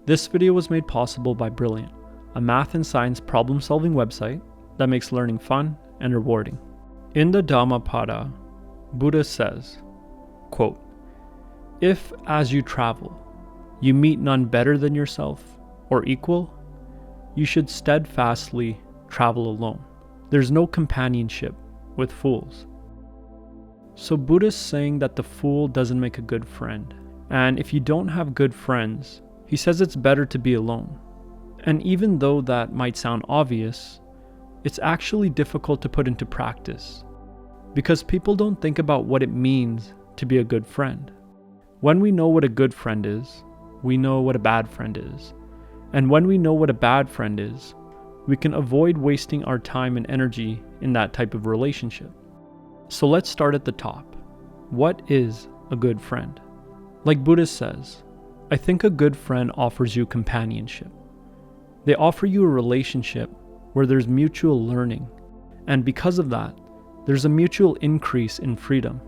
This video was made possible by Brilliant, a math and science problem-solving website that makes learning fun and rewarding. In the Dhammapada, Buddha says, quote, "If, as you travel, you meet none better than yourself or equal, you should steadfastly travel alone. There's no companionship with fools." So Buddha's saying that the fool doesn't make a good friend, and if you don't have good friends, he says it's better to be alone. And even though that might sound obvious, it's actually difficult to put into practice, because people don't think about what it means to be a good friend. When we know what a good friend is, we know what a bad friend is. And when we know what a bad friend is, we can avoid wasting our time and energy in that type of relationship. So let's start at the top. What is a good friend? Like Buddha says, I think a good friend offers you companionship. They offer you a relationship where there's mutual learning, and because of that, there's a mutual increase in freedom.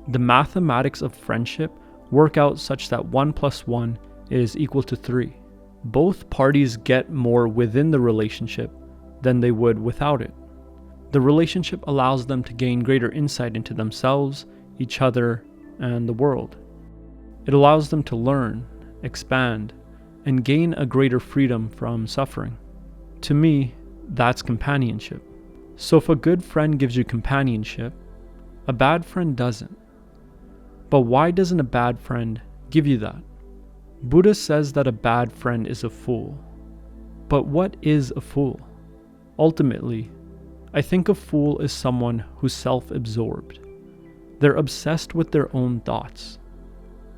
The mathematics of friendship work out such that 1 + 1 is equal to 3. Both parties get more within the relationship than they would without it. The relationship allows them to gain greater insight into themselves, each other, and the world. It allows them to learn, expand, and gain a greater freedom from suffering. To me, that's companionship. So if a good friend gives you companionship, a bad friend doesn't. But why doesn't a bad friend give you that? Buddha says that a bad friend is a fool. But what is a fool? Ultimately, I think a fool is someone who's self-absorbed. They're obsessed with their own thoughts.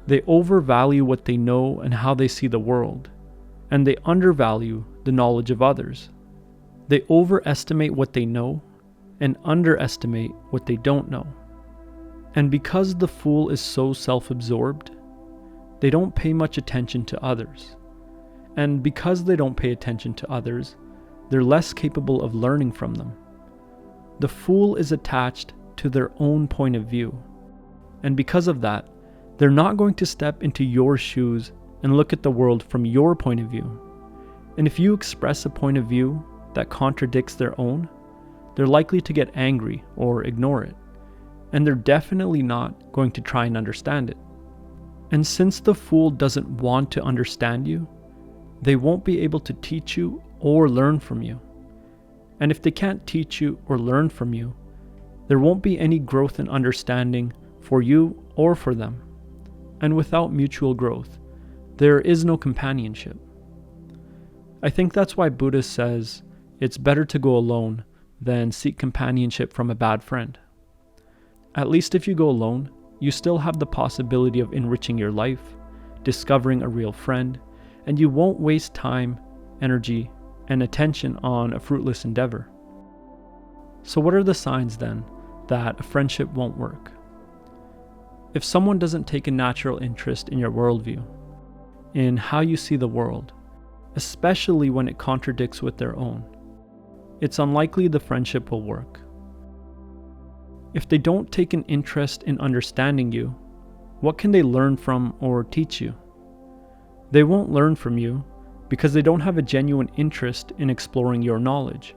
They overvalue what they know and how they see the world, and they undervalue the knowledge of others. They overestimate what they know and underestimate what they don't know. And because the fool is so self-absorbed, they don't pay much attention to others. And because they don't pay attention to others, they're less capable of learning from them. The fool is attached to their own point of view. And because of that, they're not going to step into your shoes and look at the world from your point of view. And if you express a point of view that contradicts their own, they're likely to get angry or ignore it. And they're definitely not going to try and understand it. And since the fool doesn't want to understand you, they won't be able to teach you or learn from you. And if they can't teach you or learn from you, there won't be any growth in understanding for you or for them. And without mutual growth, there is no companionship. I think that's why Buddha says it's better to go alone than seek companionship from a bad friend. At least if you go alone, you still have the possibility of enriching your life, discovering a real friend, and you won't waste time, energy, and attention on a fruitless endeavor. So what are the signs then that a friendship won't work? If someone doesn't take a natural interest in your worldview, in how you see the world, especially when it contradicts with their own, it's unlikely the friendship will work. If they don't take an interest in understanding you, what can they learn from or teach you? They won't learn from you because they don't have a genuine interest in exploring your knowledge.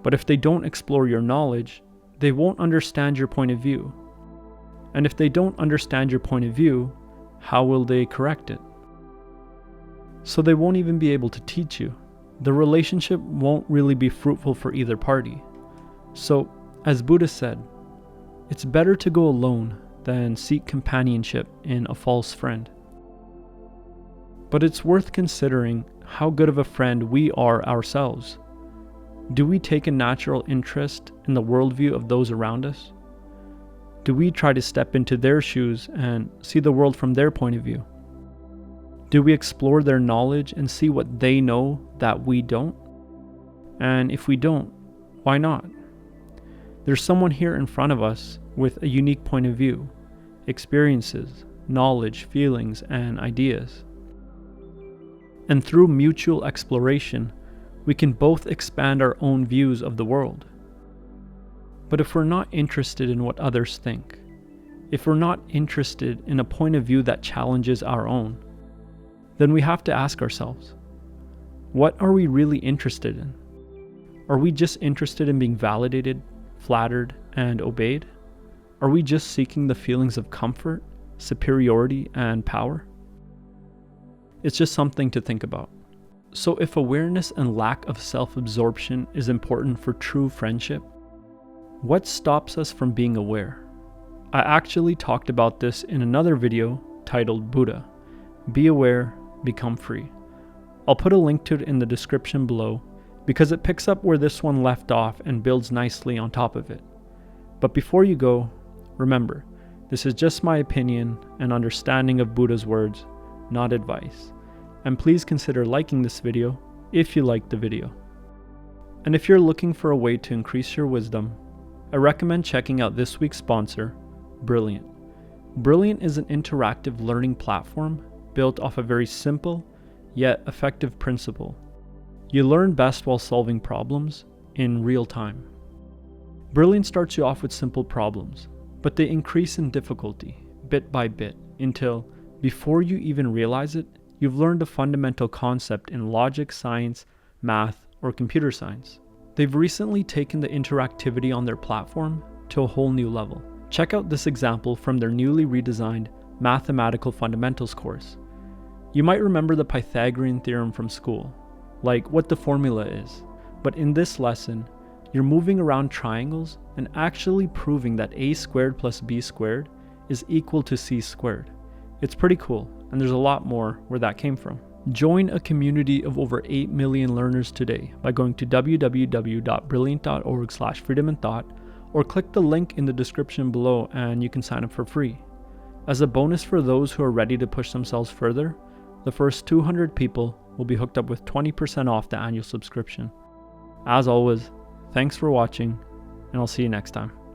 But if they don't explore your knowledge, they won't understand your point of view. And if they don't understand your point of view, how will they correct it? So they won't even be able to teach you. The relationship won't really be fruitful for either party. So, as Buddha said, it's better to go alone than seek companionship in a false friend. But it's worth considering how good of a friend we are ourselves. Do we take a natural interest in the worldview of those around us? Do we try to step into their shoes and see the world from their point of view? Do we explore their knowledge and see what they know that we don't? And if we don't, why not? There's someone here in front of us with a unique point of view, experiences, knowledge, feelings, and ideas. And through mutual exploration, we can both expand our own views of the world. But if we're not interested in what others think, if we're not interested in a point of view that challenges our own, then we have to ask ourselves, what are we really interested in? Are we just interested in being validated, flattered, and obeyed? Are we just seeking the feelings of comfort, superiority, and power? It's just something to think about. So if awareness and lack of self-absorption is important for true friendship, what stops us from being aware? I actually talked about this in another video titled Buddha, Be Aware, Become Free. I'll put a link to it in the description below because it picks up where this one left off and builds nicely on top of it. But before you go, remember, this is just my opinion and understanding of Buddha's words, not advice. And please consider liking this video if you liked the video. And if you're looking for a way to increase your wisdom, I recommend checking out this week's sponsor, Brilliant. Brilliant is an interactive learning platform built off a very simple yet effective principle. You learn best while solving problems in real time. Brilliant starts you off with simple problems, but they increase in difficulty bit by bit until, before you even realize it, you've learned a fundamental concept in logic, science, math, or computer science. They've recently taken the interactivity on their platform to a whole new level. Check out this example from their newly redesigned Mathematical Fundamentals course. You might remember the Pythagorean theorem from school, like what the formula is, but in this lesson, you're moving around triangles and actually proving that a squared plus b squared is equal to c squared. It's pretty cool, and there's a lot more where that came from. Join a community of over 8 million learners today by going to www.brilliant.org/freedomandthought or click the link in the description below and you can sign up for free. As a bonus for those who are ready to push themselves further, the first 200 people will be hooked up with 20% off the annual subscription. As always, thanks for watching, and I'll see you next time.